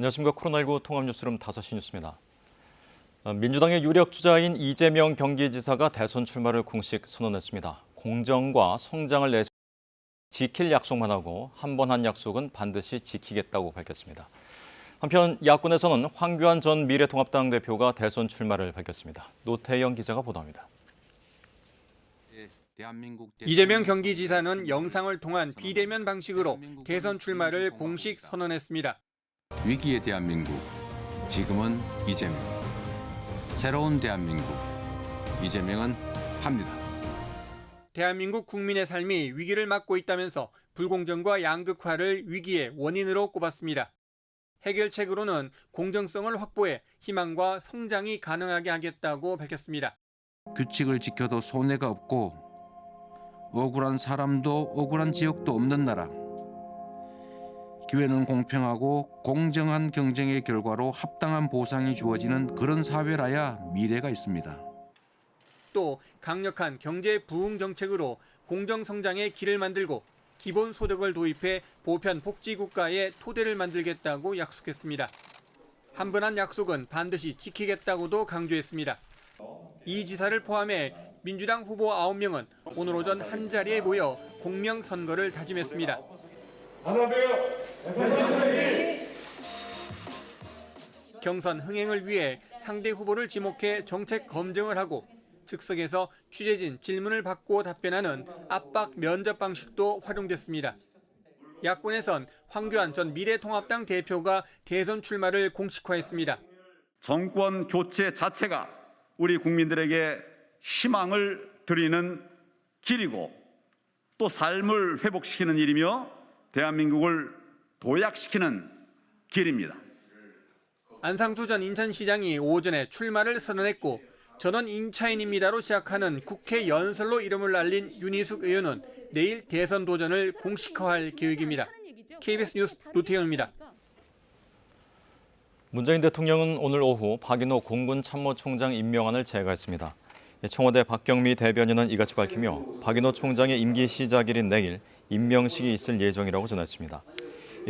안녕하십니까. 코로나19 통합뉴스룸 5시 뉴스입니다. 민주당의 유력 주자인 이재명 경기지사가 대선 출마를 공식 선언했습니다. 공정과 성장을 내세워 지킬 약속만 하고 한 번 한 약속은 반드시 지키겠다고 밝혔습니다. 한편 야권에서는 황교안 전 미래통합당 대표가 대선 출마를 밝혔습니다. 노태영 기자가 보도합니다. 이재명 경기지사는 영상을 통한 비대면 방식으로 대선 출마를 공식 선언했습니다. 위기의 대한민국, 지금은 이재명. 새로운 대한민국, 이재명은 합니다. 대한민국 국민의 삶이 위기를 맞고 있다면서 불공정과 양극화를 위기의 원인으로 꼽았습니다. 해결책으로는 공정성을 확보해 희망과 성장이 가능하게 하겠다고 밝혔습니다. 규칙을 지켜도 손해가 없고 억울한 사람도 억울한 지역도 없는 나라. 기회는 공평하고 공정한 경쟁의 결과로 합당한 보상이 주어지는 그런 사회라야 미래가 있습니다. 또 강력한 경제 부흥 정책으로 공정 성장의 길을 만들고 기본소득을 도입해 보편 복지 국가의 토대를 만들겠다고 약속했습니다. 한 번 한 약속은 반드시 지키겠다고도 강조했습니다. 이 지사를 포함해 민주당 후보 9명은 오늘 오전 한자리에 모여 공명선거를 다짐했습니다. 경선 흥행을 위해 상대 후보를 지목해 정책 검증을 하고 즉석에서 취재진 질문을 받고 답변하는 압박 면접 방식도 활용됐습니다. 야권에선 황교안 전 미래통합당 대표가 대선 출마를 공식화했습니다. 정권 교체 자체가 우리 국민들에게 희망을 드리는 길이고 또 삶을 회복시키는 일이며 대한민국을 도약시키는 길입니다. 안상수 전 인천시장이 오전에 출마를 선언했고 전원 인차인입니다로 시작하는 국회 연설로 이름을 날린 윤희숙 의원은 내일 대선 도전을 공식화할 계획입니다. KBS 뉴스 노태영입니다. 문재인 대통령은 오늘 오후 박인호 공군 참모총장 임명안을 제거했습니다. 청와대 박경미 대변인은 이같이 밝히며 박인호 총장의 임기 시작일인 내일 임명식이 있을 예정이라고 전했습니다.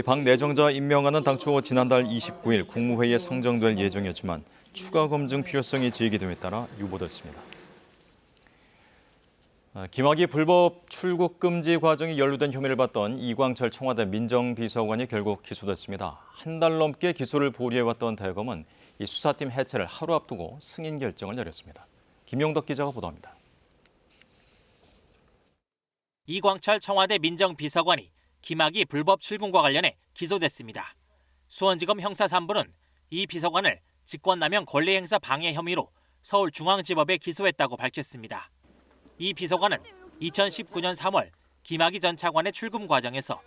박 내정자 임명안은 당초 지난달 29일 국무회의에 상정될 예정이었지만 추가 검증 필요성이 제기됨에 따라 유보됐습니다. 김학의 불법 출국 금지 과정이 연루된 혐의를 받던 이광철 청와대 민정비서관이 결국 기소됐습니다. 한 달 넘게 기소를 보류해왔던 대검은 이 수사팀 해체를 하루 앞두고 승인 결정을 내렸습니다. 김용덕 기자가 보도합니다. 이광철 청와대 민정비서관이 김학의 불법 출국과 관련해 기소됐습니다. 수원지검 형사 3부는 이 비서관을 직권남용 권리행사 방해 혐의로 서울중앙지법에 기소했다고 밝혔습니다. 이 비서관은 2019년 3월 김학의 전 차관의 출금 과정에서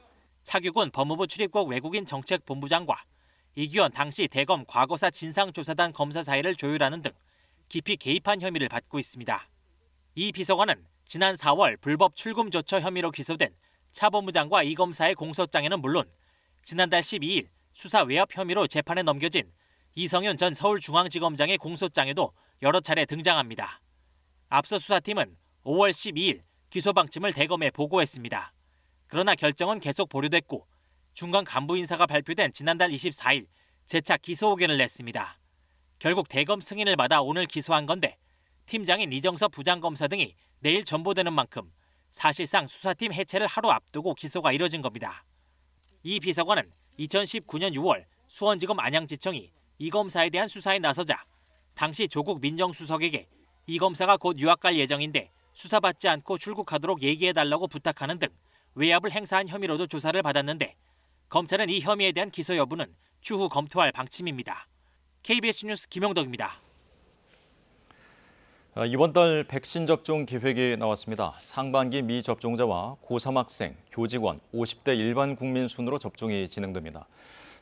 차규근 법무부 출입국 외국인 정책본부장과 이규현 당시 대검 과거사 진상조사단 검사 사이를 조율하는 등 깊이 개입한 혐의를 받고 있습니다. 이 비서관은 지난 4월 불법 출금 조처 혐의로 기소된 차 본부장과 이 검사의 공소장에는 물론 지난달 12일 수사 외압 혐의로 재판에 넘겨진 이성윤 전 서울중앙지검장의 공소장에도 여러 차례 등장합니다. 앞서 수사팀은 5월 12일 기소 방침을 대검에 보고했습니다. 그러나 결정은 계속 보류됐고 중간 간부 인사가 발표된 지난달 24일 재차 기소 의견을 냈습니다. 결국 대검 승인을 받아 오늘 기소한 건데 팀장인 이정섭 부장검사 등이 내일 전보되는 만큼 사실상 수사팀 해체를 하루 앞두고 기소가 이뤄진 겁니다. 이 비서관은 2019년 6월 수원지검 안양지청이 이 검사에 대한 수사에 나서자 당시 조국 민정수석에게 이 검사가 곧 유학 갈 예정인데 수사받지 않고 출국하도록 얘기해달라고 부탁하는 등 외압을 행사한 혐의로도 조사를 받았는데 검찰은 이 혐의에 대한 기소 여부는 추후 검토할 방침입니다. KBS 뉴스 김용덕입니다. 이번 달 백신 접종 계획이 나왔습니다. 상반기 미접종자와 고3 학생, 교직원, 50대 일반 국민 순으로 접종이 진행됩니다.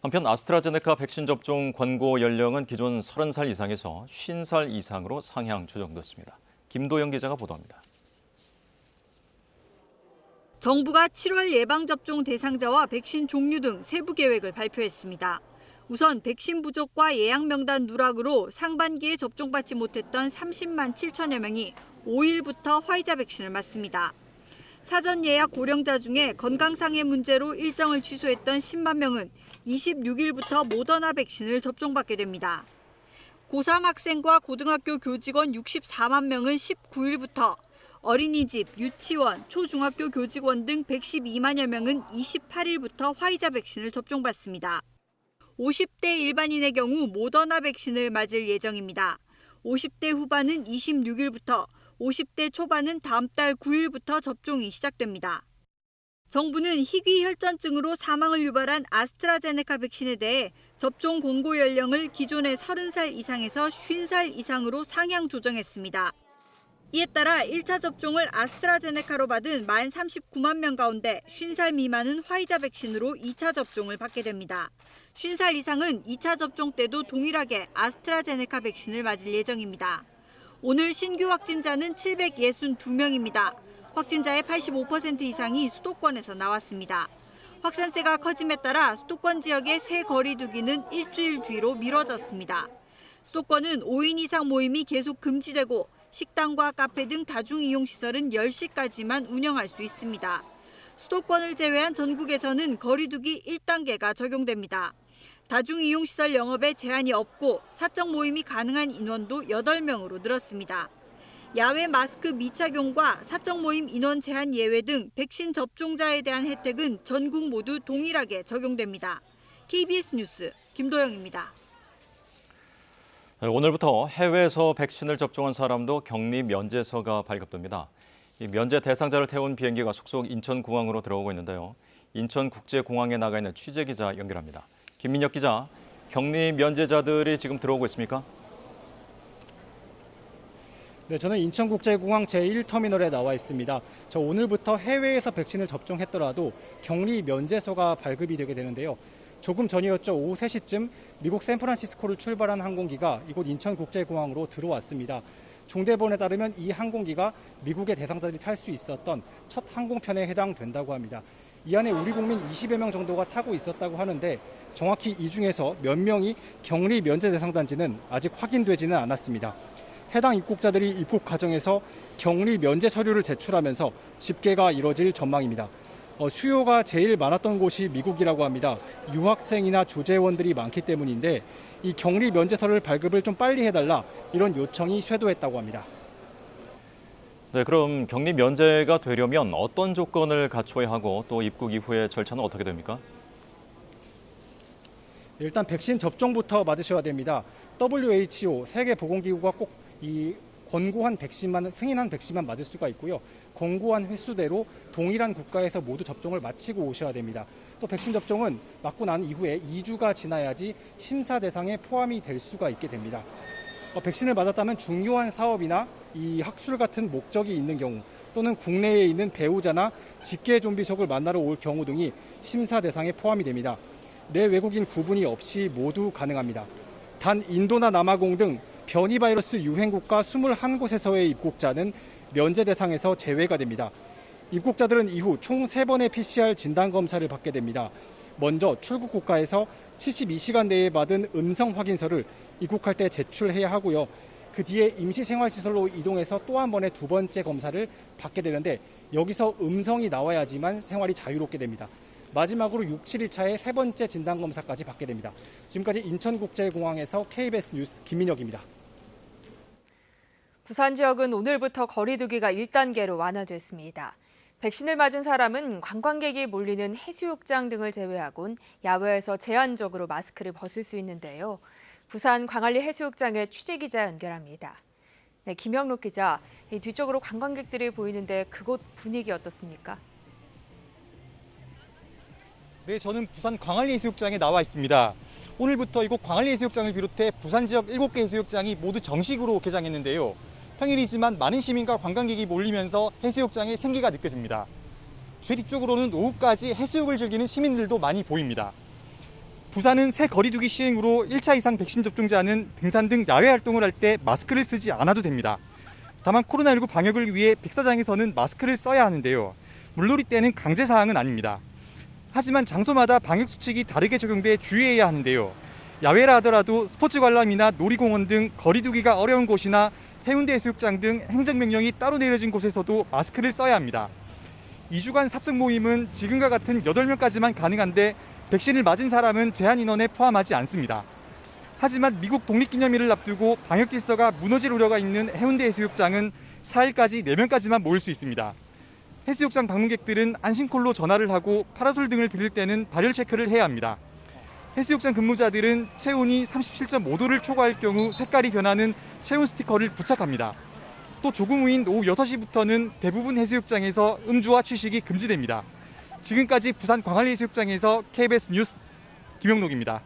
한편 아스트라제네카 백신 접종 권고 연령은 기존 30살 이상에서 50살 이상으로 상향 조정됐습니다. 김도영 기자가 보도합니다. 정부가 7월 예방접종 대상자와 백신 종류 등 세부 계획을 발표했습니다. 우선 백신 부족과 예약 명단 누락으로 상반기에 접종받지 못했던 30만 7천여 명이 5일부터 화이자 백신을 맞습니다. 사전 예약 고령자 중에 건강상의 문제로 일정을 취소했던 10만 명은 26일부터 모더나 백신을 접종받게 됩니다. 고3 학생과 고등학교 교직원 64만 명은 19일부터, 어린이집, 유치원, 초중학교 교직원 등 112만여 명은 28일부터 화이자 백신을 접종받습니다. 50대 일반인의 경우 모더나 백신을 맞을 예정입니다. 50대 후반은 26일부터, 50대 초반은 다음 달 9일부터 접종이 시작됩니다. 정부는 희귀 혈전증으로 사망을 유발한 아스트라제네카 백신에 대해 접종 권고 연령을 기존의 30살 이상에서 50살 이상으로 상향 조정했습니다. 이에 따라 1차 접종을 아스트라제네카로 받은 만 39만 명 가운데 50살 미만은 화이자 백신으로 2차 접종을 받게 됩니다. 50살 이상은 2차 접종 때도 동일하게 아스트라제네카 백신을 맞을 예정입니다. 오늘 신규 확진자는 762명입니다. 확진자의 85% 이상이 수도권에서 나왔습니다. 확산세가 커짐에 따라 수도권 지역의 새 거리 두기는 일주일 뒤로 미뤄졌습니다. 수도권은 5인 이상 모임이 계속 금지되고 식당과 카페 등 다중이용시설은 10시까지만 운영할 수 있습니다. 수도권을 제외한 전국에서는 거리 두기 1단계가 적용됩니다. 다중이용시설 영업에 제한이 없고 사적 모임이 가능한 인원도 8명으로 늘었습니다. 야외 마스크 미착용과 사적 모임 인원 제한 예외 등 백신 접종자에 대한 혜택은 전국 모두 동일하게 적용됩니다. KBS 뉴스 김도영입니다. 오늘부터 해외에서 백신을 접종한 사람도 격리 면제서가 발급됩니다. 이 면제 대상자를 태운 비행기가 속속 인천공항으로 들어오고 있는데요. 인천국제공항에 나가 있는 취재기자 연결합니다. 김민혁 기자, 격리 면제자들이 지금 들어오고 있습니까? 네, 저는 인천국제공항 제1터미널에 나와 있습니다. 저 오늘부터 해외에서 백신을 접종했더라도 격리 면제서가 발급이 되게 되는데요. 조금 전이었죠. 오후 3시쯤 미국 샌프란시스코를 출발한 항공기가 이곳 인천국제공항으로 들어왔습니다. 종대본에 따르면 이 항공기가 미국의 대상자들이 탈 수 있었던 첫 항공편에 해당된다고 합니다. 이 안에 우리 국민 20여 명 정도가 타고 있었다고 하는데 정확히 이 중에서 몇 명이 격리 면제 대상자인지는 아직 확인되지는 않았습니다. 해당 입국자들이 입국 과정에서 격리 면제 서류를 제출하면서 집계가 이뤄질 전망입니다. 수요가 제일 많았던 곳이 미국이라고 합니다. 유학생이나 조재원들이 많기 때문인데 이 격리 면제서를 발급을 좀 빨리 해달라 이런 요청이 쇄도했다고 합니다. 네, 그럼 격리 면제가 되려면 어떤 조건을 갖춰야 하고 또 입국 이후의 절차는 어떻게 됩니까? 일단 백신 접종부터 맞으셔야 됩니다. WHO 세계보건기구가 꼭 이 권고한 백신만 승인한 백신만 맞을 수가 있고요. 권고한 횟수대로 동일한 국가에서 모두 접종을 마치고 오셔야 됩니다. 또 백신 접종은 맞고 난 이후에 2주가 지나야지 심사 대상에 포함이 될 수가 있게 됩니다. 백신을 맞았다면 중요한 사업이나 이 학술 같은 목적이 있는 경우 또는 국내에 있는 배우자나 직계 좀비속을 만나러 올 경우 등이 심사 대상에 포함이 됩니다. 내 외국인 구분이 없이 모두 가능합니다. 단 인도나 남아공 등 변이 바이러스 유행국가 21곳에서의 입국자는 면제 대상에서 제외가 됩니다. 입국자들은 이후 총 3번의 PCR 진단검사를 받게 됩니다. 먼저 출국 국가에서 72시간 내에 받은 음성 확인서를 입국할 때 제출해야 하고요. 그 뒤에 임시생활시설로 이동해서 또 한 번의 2번째 검사를 받게 되는데 여기서 음성이 나와야지만 생활이 자유롭게 됩니다. 마지막으로 6, 7일차에 3번째 진단검사까지 받게 됩니다. 지금까지 인천국제공항에서 KBS 뉴스 김민혁입니다. 부산 지역은 오늘부터 거리 두기가 1단계로 완화됐습니다. 백신을 맞은 사람은 관광객이 몰리는 해수욕장 등을 제외하곤 야외에서 제한적으로 마스크를 벗을 수 있는데요. 부산 광안리 해수욕장에 취재기자 연결합니다. 네, 김영록 기자, 뒤쪽으로 관광객들이 보이는데 그곳 분위기 어떻습니까? 네, 저는 부산 광안리 해수욕장에 나와 있습니다. 오늘부터 이곳 광안리 해수욕장을 비롯해 부산 지역 7개 해수욕장이 모두 정식으로 개장했는데요. 평일이지만 많은 시민과 관광객이 몰리면서 해수욕장의 생기가 느껴집니다. 제 뒤쪽으로는 오후까지 해수욕을 즐기는 시민들도 많이 보입니다. 부산은 새 거리두기 시행으로 1차 이상 백신 접종자는 등산 등 야외 활동을 할 때 마스크를 쓰지 않아도 됩니다. 다만 코로나19 방역을 위해 백사장에서는 마스크를 써야 하는데요. 물놀이 때는 강제 사항은 아닙니다. 하지만 장소마다 방역 수칙이 다르게 적용돼 주의해야 하는데요. 야외라 하더라도 스포츠 관람이나 놀이공원 등 거리두기가 어려운 곳이나 해운대 해수욕장 등 행정명령이 따로 내려진 곳에서도 마스크를 써야 합니다. 2주간 사적 모임은 지금과 같은 8명까지만 가능한데 백신을 맞은 사람은 제한 인원에 포함하지 않습니다. 하지만 미국 독립기념일을 앞두고 방역 질서가 무너질 우려가 있는 해운대 해수욕장은 4일까지 4명까지만 모일 수 있습니다. 해수욕장 방문객들은 안심콜로 전화를 하고 파라솔 등을 빌릴 때는 발열 체크를 해야 합니다. 해수욕장 근무자들은 체온이 37.5도를 초과할 경우 색깔이 변하는 체온 스티커를 부착합니다. 또 조금 후인 오후 6시부터는 대부분 해수욕장에서 음주와 취식이 금지됩니다. 지금까지 부산 광안리해수욕장에서 KBS 뉴스 김영록입니다.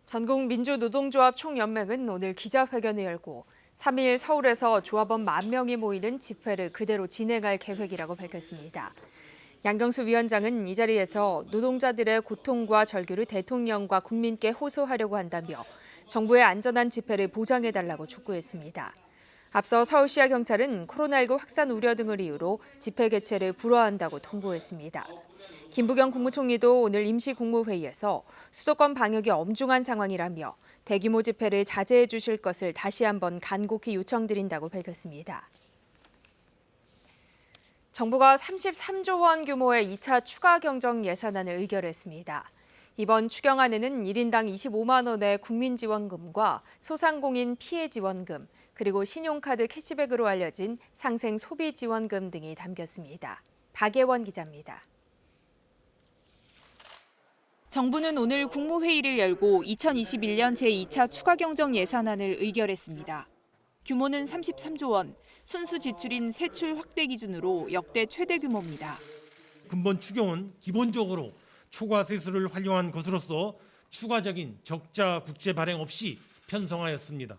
전국민주노동조합 총연맹은 오늘 기자회견을 열고 3일 서울에서 조합원 10,000명이 모이는 집회를 그대로 진행할 계획이라고 밝혔습니다. 양경수 위원장은 이 자리에서 노동자들의 고통과 절규를 대통령과 국민께 호소하려고 한다며 정부의 안전한 집회를 보장해달라고 촉구했습니다. 앞서 서울시와 경찰은 코로나19 확산 우려 등을 이유로 집회 개최를 불허한다고 통보했습니다. 김부겸 국무총리도 오늘 임시국무회의에서 수도권 방역이 엄중한 상황이라며 대규모 집회를 자제해 주실 것을 다시 한번 간곡히 요청드린다고 밝혔습니다. 정부가 33조 원 규모의 2차 추가 경정 예산안을 의결했습니다. 이번 추경안에는 1인당 25만 원의 국민지원금과 소상공인 피해지원금, 그리고 신용카드 캐시백으로 알려진 상생 소비지원금 등이 담겼습니다. 박예원 기자입니다. 정부는 오늘 국무회의를 열고 2021년 제2차 추가 경정 예산안을 의결했습니다. 규모는 33조 원, 순수 지출인 세출 확대 기준으로 역대 최대 규모입니다. 근본 추경은 기본적으로 초과 세수를 활용한 것으로서 추가적인 적자 국제 발행 없이 편성하였습니다.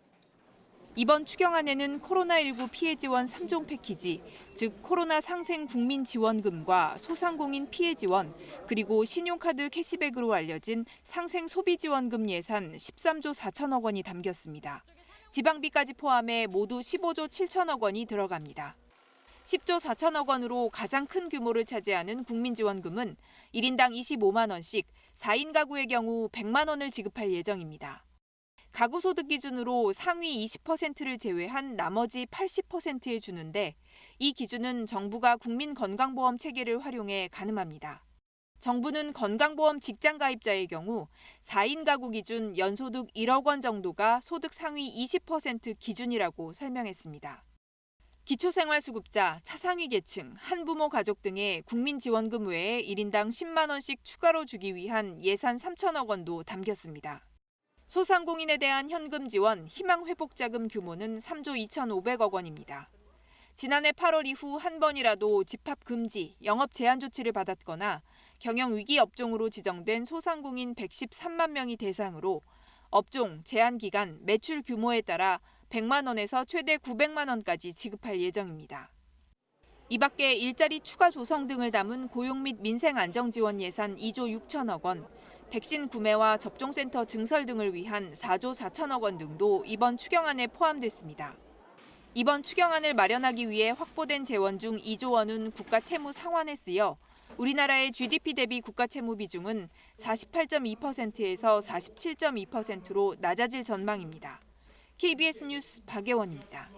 이번 추경안에는 코로나19 피해 지원 3종 패키지, 즉 코로나 상생 국민 지원금과 소상공인 피해 지원, 그리고 신용카드 캐시백으로 알려진 상생 소비 지원금 예산 13조 4천억 원이 담겼습니다. 지방비까지 포함해 모두 15조 7천억 원이 들어갑니다. 10조 4천억 원으로 가장 큰 규모를 차지하는 국민지원금은 1인당 25만 원씩 4인 가구의 경우 100만 원을 지급할 예정입니다. 가구 소득 기준으로 상위 20%를 제외한 나머지 80%에 주는데 이 기준은 정부가 국민건강보험 체계를 활용해 가늠합니다. 정부는 건강보험 직장 가입자의 경우 4인 가구 기준 연소득 1억 원 정도가 소득 상위 20% 기준이라고 설명했습니다. 기초생활수급자, 차상위 계층, 한부모 가족 등의 국민지원금 외에 1인당 10만 원씩 추가로 주기 위한 예산 3천억 원도 담겼습니다. 소상공인에 대한 현금 지원, 희망회복자금 규모는 3조 2,500억 원입니다. 지난해 8월 이후 한 번이라도 집합 금지, 영업 제한 조치를 받았거나 경영 위기 업종으로 지정된 소상공인 113만 명이 대상으로 업종, 제한 기간, 매출 규모에 따라 100만 원에서 최대 900만 원까지 지급할 예정입니다. 이 밖에 일자리 추가 조성 등을 담은 고용 및 민생 안정 지원 예산 2조 6천억 원, 백신 구매와 접종센터 증설 등을 위한 4조 4천억 원 등도 이번 추경안에 포함됐습니다. 이번 추경안을 마련하기 위해 확보된 재원 중 2조 원은 국가 채무 상환에 쓰여 우리나라의 GDP 대비 국가 채무 비중은 48.2%에서 47.2%로 낮아질 전망입니다. KBS 뉴스 박예원입니다.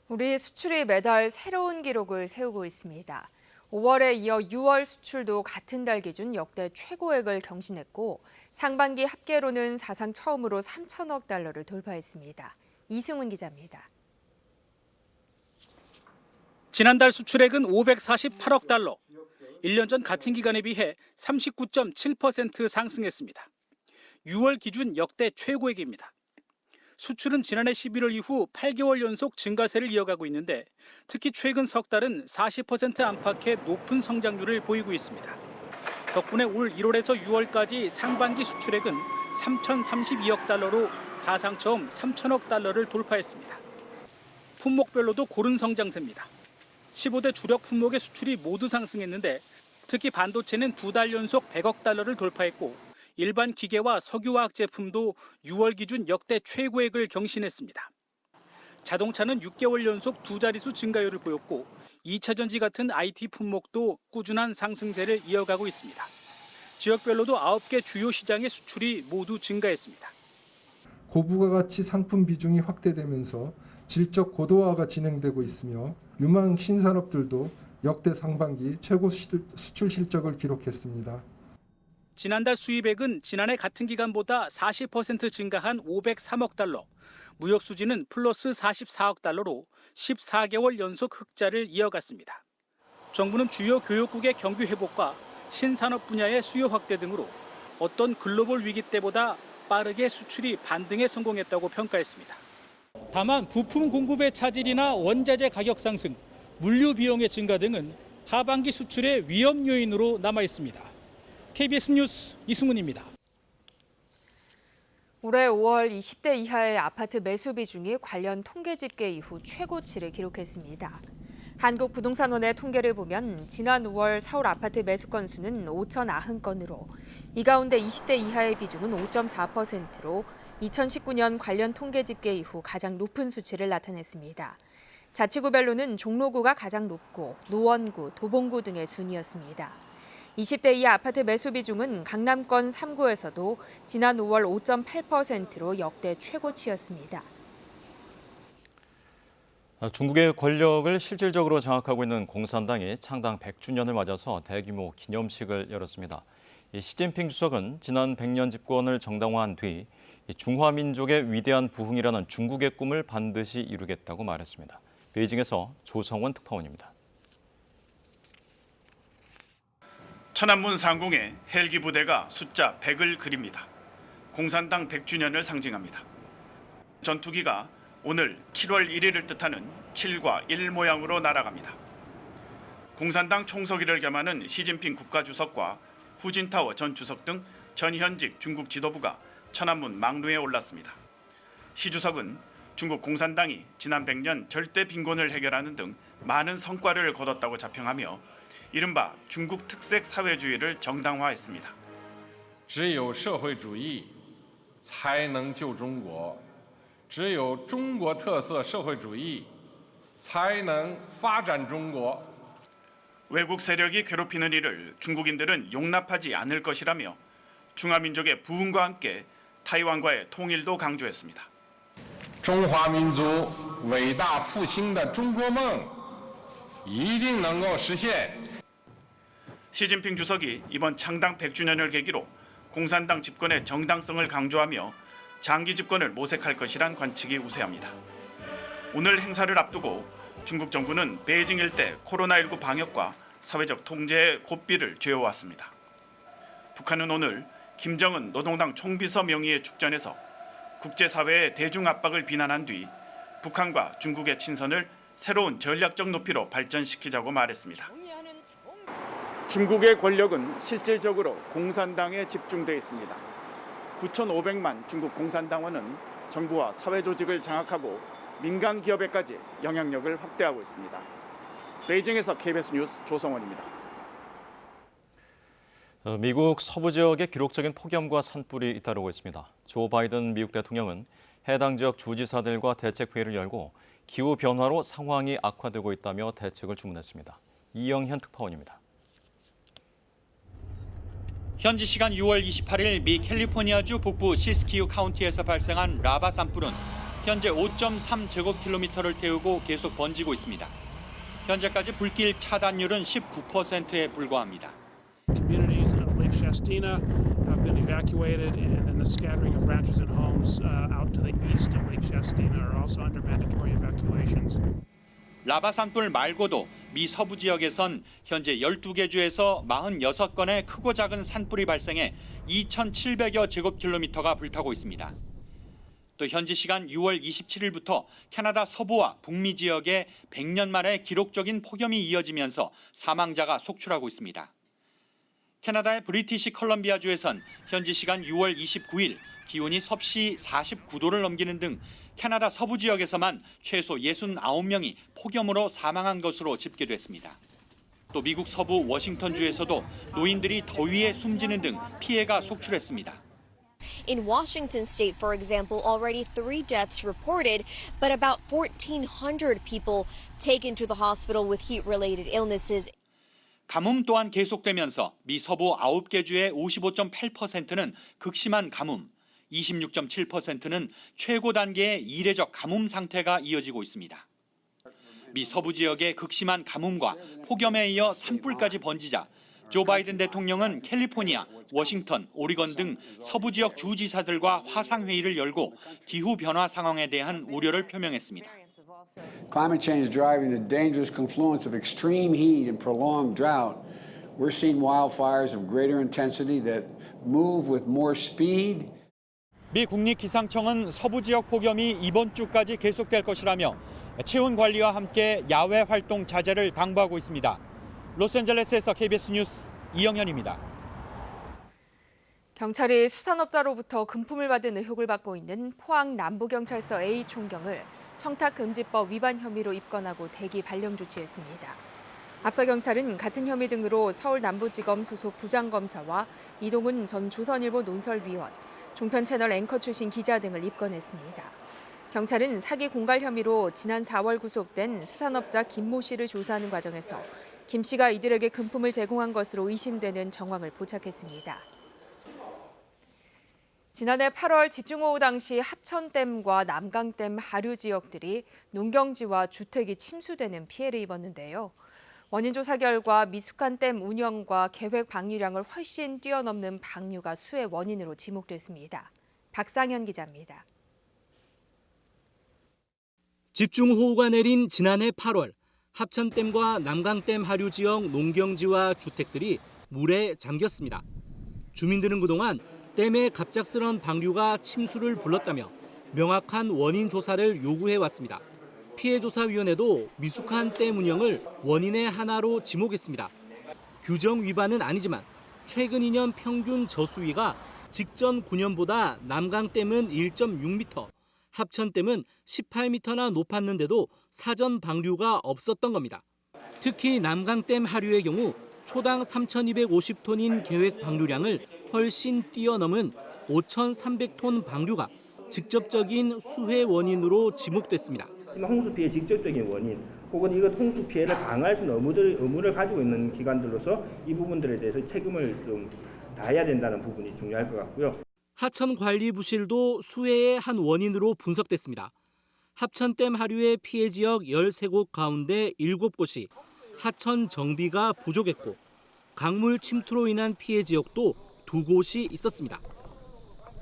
우리 수출이 매달 새로운 기록을 세우고 있습니다. 5월에 이어 6월 수출도 같은 달 기준 역대 최고액을 경신했고 상반기 합계로는 사상 처음으로 3천억 달러를 돌파했습니다. 이승훈 기자입니다. 지난달 수출액은 548억 달러, 1년 전 같은 기간에 비해 39.7% 상승했습니다. 6월 기준 역대 최고액입니다. 수출은 지난해 11월 이후 8개월 연속 증가세를 이어가고 있는데 특히 최근 석 달은 40% 안팎의 높은 성장률을 보이고 있습니다. 덕분에 올 1월에서 6월까지 상반기 수출액은 3,032억 달러로 사상 처음 3천억 달러를 돌파했습니다. 품목별로도 고른 성장세입니다. 15대 주력 품목의 수출이 모두 상승했는데 특히 반도체는 2달 연속 100억 달러를 돌파했고 일반 기계와 석유화학 제품도 6월 기준 역대 최고액을 경신했습니다. 자동차는 6개월 연속 2자릿수 증가율을 보였고 2차 전지 같은 IT 품목도 꾸준한 상승세를 이어가고 있습니다. 지역별로도 9개 주요 시장의 수출이 모두 증가했습니다. 고부가가치 상품 비중이 확대되면서 질적 고도화가 진행되고 있으며 유망 신산업들도 역대 상반기 최고 수출 실적을 기록했습니다. 지난달 수입액은 지난해 같은 기간보다 40% 증가한 503억 달러, 무역 수지는 플러스 44억 달러로 14개월 연속 흑자를 이어갔습니다. 정부는 주요 교역국의 경기 회복과 신산업 분야의 수요 확대 등으로 어떤 글로벌 위기 때보다 빠르게 수출이 반등에 성공했다고 평가했습니다. 다만 부품 공급의 차질이나 원자재 가격 상승, 물류 비용의 증가 등은 하반기 수출의 위험 요인으로 남아 있습니다. KBS 뉴스 이승훈입니다. 올해 5월 20대 이하의 아파트 매수 비중이 관련 통계 집계 이후 최고치를 기록했습니다. 한국부동산원의 통계를 보면 지난 5월 서울 아파트 매수 건수는 5,090건으로 이 가운데 20대 이하의 비중은 5.4%로 2019년 관련 통계 집계 이후 가장 높은 수치를 나타냈습니다. 자치구별로는 종로구가 가장 높고 노원구, 도봉구 등의 순이었습니다. 20대 이하 아파트 매수 비중은 강남권 3구에서도 지난 5월 5.8%로 역대 최고치였습니다. 중국의 권력을 실질적으로 장악하고 있는 공산당이 창당 100주년을 맞아서 대규모 기념식을 열었습니다. 시진핑 주석은 지난 100년 집권을 정당화한 뒤 중화민족의 위대한 부흥이라는 중국의 꿈을 반드시 이루겠다고 말했습니다. 베이징에서 조성원 특파원입니다. 천안문 상공에 헬기 부대가 숫자 100을 그립니다. 공산당 100주년을 상징합니다. 전투기가 오늘 7월 1일을 뜻하는 7과 1 모양으로 날아갑니다. 공산당 총서기를 겸하는 시진핑 국가주석과 후진타오 전 주석 등 전현직 중국 지도부가 천안문 망루에 올랐습니다. 시 주석은 중국 공산당이 지난 100년 절대 빈곤을 해결하는 등 많은 성과를 거뒀다고 자평하며 이른바 중국 특색 사회주의를 정당화했습니다. 只有社会主义才能救中国只有中国特色社会主义才能发展中国 외국 세력이 괴롭히는 일을 중국인들은 용납하지 않을 것이라며 중화민족의 부흥과 함께 타이완과의 통일도 강조했습니다. 中华民族伟大复兴的中国梦一定能够实现 시진핑 주석이 이번 창당 100주년을 계기로 공산당 집권의 정당성을 강조하며 장기 집권을 모색할 것이란 관측이 우세합니다. 오늘 행사를 앞두고 중국 정부는 베이징 일대 코로나19 방역과 사회적 통제의 고삐를 쥐어왔습니다. 북한은 오늘 김정은 노동당 총비서 명의의 축전에서 국제사회의 대중 압박을 비난한 뒤 북한과 중국의 친선을 새로운 전략적 높이로 발전시키자고 말했습니다. 중국의 권력은 실질적으로 공산당에 집중돼 있습니다. 9,500만 중국 공산당원은 정부와 사회조직을 장악하고 민간 기업에까지 영향력을 확대하고 있습니다. 베이징에서 KBS 뉴스 조성원입니다. 미국 서부 지역에 기록적인 폭염과 산불이 잇따르고 있습니다. 조 바이든 미국 대통령은 해당 지역 주지사들과 대책회의를 열고 기후 변화로 상황이 악화되고 있다며 대책을 주문했습니다. 이영현 특파원입니다. 현지 시간 6월 28일 미 캘리포니아주 북부 시스키유 카운티에서 발생한 라바 산불은 현재 5.3제곱킬로미터를 태우고 계속 번지고 있습니다. 현재까지 불길 차단율은 19%에 불과합니다. Communities of Lake Shastina have been evacuated, and then the scattering of ranches and homes out to the east of Lake Shastina are also under mandatory evacuations. 라바 산불 말고도 미 서부 지역에선 현재 12개 주에서 46건의 크고 작은 산불이 발생해 2,700여 제곱킬로미터가 불타고 있습니다. 또 현지 시간 6월 27일부터 캐나다 서부와 북미 지역에 100년 만에 기록적인 폭염이 이어지면서 사망자가 속출하고 있습니다. 캐나다의 브리티시 컬럼비아주에선 현지 시간 6월 29일 기온이 섭씨 49도를 넘기는 등 캐나다 서부 지역에서만 최소 69명이 폭염으로 사망한 것으로 집계됐습니다. 또 미국 서부 워싱턴주에서도 노인들이 더위에 숨지는 등 피해가 속출했습니다. In Washington state, for example, already 3 deaths reported, but about 1,400 people taken to the hospital with heat-related illnesses. 가뭄 또한 계속되면서 미 서부 9개 주의 55.8%는 극심한 가뭄, 26.7%는 최고 단계의 이례적 가뭄 상태가 이어지고 있습니다. 미 서부 지역의 극심한 가뭄과 폭염에 이어 산불까지 번지자 조 바이든 대통령은 캘리포니아, 워싱턴, 오리건 등 서부 지역 주지사들과 화상회의를 열고 기후 변화 상황에 대한 우려를 표명했습니다. Climate change is driving the dangerous confluence of extreme heat and prolonged drought. We're seeing wildfires of greater intensity that move with more speed. 미 국립기상청은 서부 지역 폭염이 이번 주까지 계속될 것이라며 체온 관리와 함께 야외 활동 자제를 당부하고 있습니다. 로스앤젤레스에서 KBS 뉴스 이영현입니다. 경찰이 수산업자로부터 금품을 받은 의혹을 받고 있는 포항 남부경찰서 A 총경을 청탁금지법 위반 혐의로 입건하고 대기 발령 조치했습니다. 앞서 경찰은 같은 혐의 등으로 서울 남부지검 소속 부장검사와 이동훈 전 조선일보 논설위원, 종편 채널 앵커 출신 기자 등을 입건했습니다. 경찰은 사기 공갈 혐의로 지난 4월 구속된 수산업자 김모 씨를 조사하는 과정에서 김 씨가 이들에게 금품을 제공한 것으로 의심되는 정황을 포착했습니다. 지난해 8월 집중호우 당시 합천댐과 남강댐 하류 지역들이 농경지와 주택이 침수되는 피해를 입었는데요. 원인 조사 결과 미숙한 댐 운영과 계획 방류량을 훨씬 뛰어넘는 방류가 수해 원인으로 지목됐습니다. 박상현 기자입니다. 집중호우가 내린 지난해 8월 합천댐과 남강댐 하류 지역 농경지와 주택들이 물에 잠겼습니다. 주민들은 그동안 댐의 갑작스런 방류가 침수를 불렀다며 명확한 원인 조사를 요구해왔습니다. 피해조사위원회도 미숙한 댐 운영을 원인의 하나로 지목했습니다. 규정 위반은 아니지만 최근 2년 평균 저수위가 직전 9년보다 남강댐은 1.6m, 합천댐은 18m나 높았는데도 사전 방류가 없었던 겁니다. 특히 남강댐 하류의 경우 초당 3,250톤인 계획 방류량을 훨씬 뛰어넘은 5,300톤 방류가 직접적인 수해 원인으로 지목됐습니다. 홍수 피해 직접적인 원인 혹은 이것 홍수 피해를 방어할 수 있는 의무를 가지고 있는 기관들로서 이 부분들에 대해서 책임을 좀 다해야 된다는 부분이 중요할 것 같고요. 하천 관리 부실도 수해의 한 원인으로 분석됐습니다. 합천댐 하류의 피해 지역 13곳 가운데 7곳이 하천 정비가 부족했고 강물 침투로 인한 피해 지역도 2곳이 있었습니다.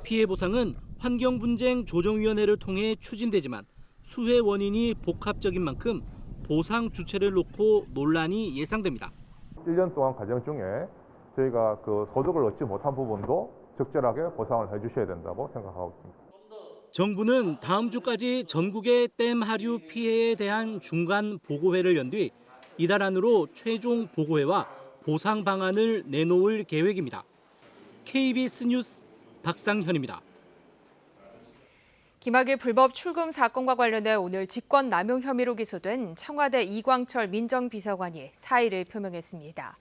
피해 보상은 환경분쟁 조정위원회를 통해 추진되지만 수해 원인이 복합적인 만큼 보상 주체를 놓고 논란이 예상됩니다. 1년 동안 과정 중에 저희가 소득을 얻지 못한 부분도 적절하게 보상을 해주셔야 된다고 생각하고 있습니다. 정부는 다음 주까지 전국의 댐 하류 피해에 대한 중간 보고회를 연 뒤 이달 안으로 최종 보고회와 보상 방안을 내놓을 계획입니다. KBS 뉴스 박상현입니다. 김학의 불법 출금 사건과 관련해 오늘 직권남용 혐의로 기소된 청와대 이광철 민정비서관이 사의를 표명했습니다.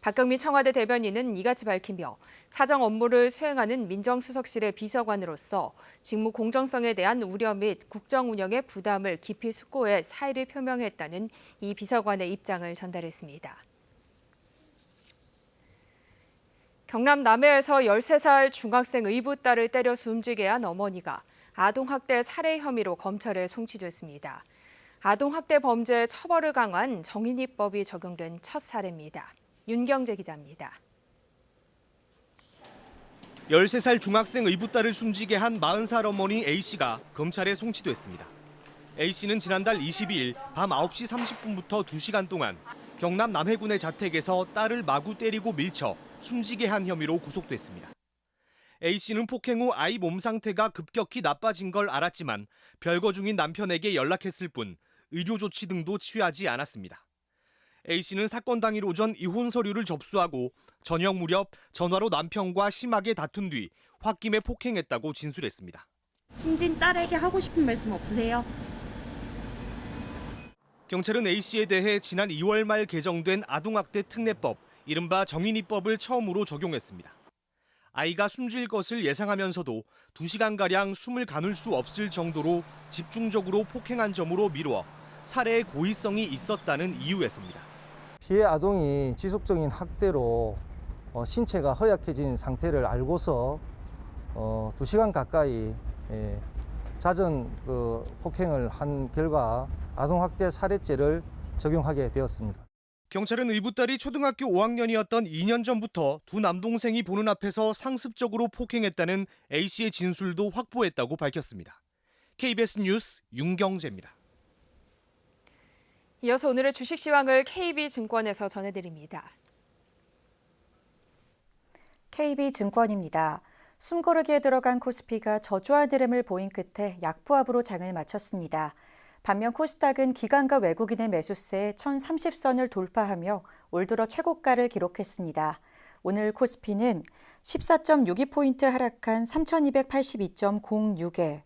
박경미 청와대 대변인은 이같이 밝히며 사정 업무를 수행하는 민정수석실의 비서관으로서 직무 공정성에 대한 우려 및 국정 운영의 부담을 깊이 숙고해 사의를 표명했다는 이 비서관의 입장을 전달했습니다. 경남 남해에서 13살 중학생 의붓딸을 때려 숨지게 한 어머니가 아동학대 살해 혐의로 검찰에 송치됐습니다. 아동학대 범죄 처벌을 강화한 정인이법이 적용된 첫 사례입니다. 윤경재 기자입니다. 13살 중학생 의붓딸을 숨지게 한 40살 어머니 A씨가 검찰에 송치됐습니다. A씨는 지난달 22일 밤 9시 30분부터 2시간 동안 경남 남해군의 자택에서 딸을 마구 때리고 밀쳐 숨지게 한 혐의로 구속됐습니다. A씨는 폭행 후 아이 몸 상태가 급격히 나빠진 걸 알았지만 별거 중인 남편에게 연락했을 뿐 의료 조치 등도 취하지 않았습니다. A씨는 사건 당일 오전 이혼 서류를 접수하고 저녁 무렵 전화로 남편과 심하게 다툰 뒤 홧김에 폭행했다고 진술했습니다. 숨진 딸에게 하고 싶은 말씀 없으세요? 경찰은 A씨에 대해 지난 2월 말 개정된 아동학대 특례법, 이른바 정인이법을 처음으로 적용했습니다. 아이가 숨질 것을 예상하면서도 2시간가량 숨을 가눌 수 없을 정도로 집중적으로 폭행한 점으로 미루어 살해의 고의성이 있었다는 이유에서입니다. 피해 아동이 지속적인 학대로 신체가 허약해진 상태를 알고서 2시간 가까이 잦은 폭행을 한 결과 아동학대 살해죄를 적용하게 되었습니다. 경찰은 의붓딸이 초등학교 5학년이었던 2년 전부터 두 남동생이 보는 앞에서 상습적으로 폭행했다는 A씨의 진술도 확보했다고 밝혔습니다. KBS 뉴스 윤경재입니다. 이어서 오늘의 주식 시황을 KB증권에서 전해드립니다. KB증권입니다. 숨고르기에 들어간 코스피가 저조한 흐름을 보인 끝에 약보합으로 장을 마쳤습니다. 반면 코스닥은 기관과 외국인의 매수세에 1030선을 돌파하며 올 들어 최고가를 기록했습니다. 오늘 코스피는 14.62포인트 하락한 3282.06에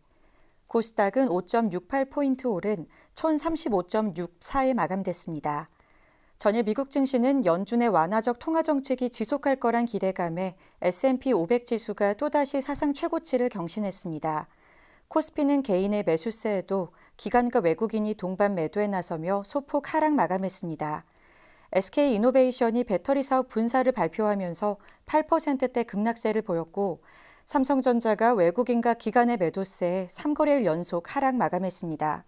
코스닥은 5.68포인트 오른 1035.64에 마감됐습니다. 전일 미국 증시는 연준의 완화적 통화 정책이 지속할 거란 기대감에 S&P 500 지수가 또다시 사상 최고치를 경신했습니다. 코스피는 개인의 매수세에도 기관과 외국인이 동반 매도에 나서며 소폭 하락 마감했습니다. SK이노베이션이 배터리 사업 분사를 발표하면서 8%대 급락세를 보였고 삼성전자가 외국인과 기관의 매도세에 3거래일 연속 하락 마감했습니다.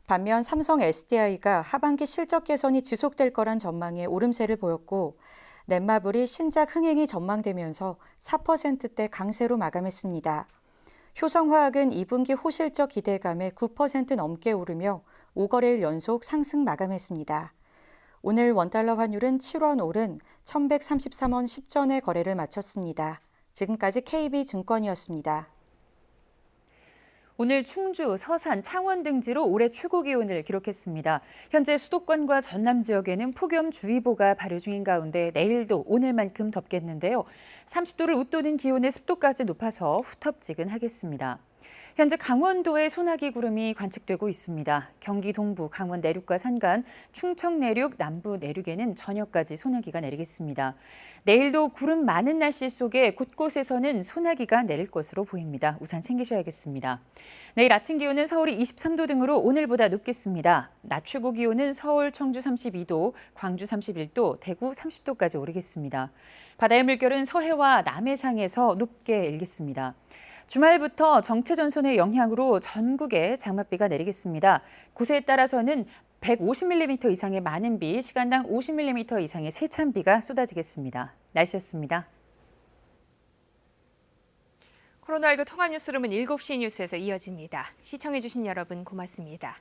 반면 삼성 SDI가 하반기 실적 개선이 지속될 거란 전망에 오름세를 보였고 넷마블이 신작 흥행이 전망되면서 4%대 강세로 마감했습니다. 효성화학은 2분기 호실적 기대감에 9% 넘게 오르며 5거래일 연속 상승 마감했습니다. 오늘 원달러 환율은 7원 오른 1133원 10전에 거래를 마쳤습니다. 지금까지 KB증권이었습니다. 오늘 충주, 서산, 창원 등지로 올해 최고 기온을 기록했습니다. 현재 수도권과 전남 지역에는 폭염주의보가 발효 중인 가운데 내일도 오늘만큼 덥겠는데요. 30도를 웃도는 기온의 습도까지 높아서 후텁지근하겠습니다. 현재 강원도에 소나기 구름이 관측되고 있습니다. 경기 동부, 강원 내륙과 산간, 충청 내륙, 남부 내륙에는 저녁까지 소나기가 내리겠습니다. 내일도 구름 많은 날씨 속에 곳곳에서는 소나기가 내릴 것으로 보입니다. 우산 챙기셔야겠습니다. 내일 아침 기온은 서울이 23도 등으로 오늘보다 높겠습니다. 낮 최고 기온은 서울, 청주 32도, 광주 31도, 대구 30도까지 오르겠습니다. 바다의 물결은 서해와 남해상에서 높게 일겠습니다. 주말부터 정체전선의 영향으로 전국에 장맛비가 내리겠습니다. 곳에 따라서는 150mm 이상의 많은 비, 시간당 50mm 이상의 세찬 비가 쏟아지겠습니다. 날씨였습니다. 코로나19 통합 뉴스룸은 7시 뉴스에서 이어집니다. 시청해주신 여러분 고맙습니다.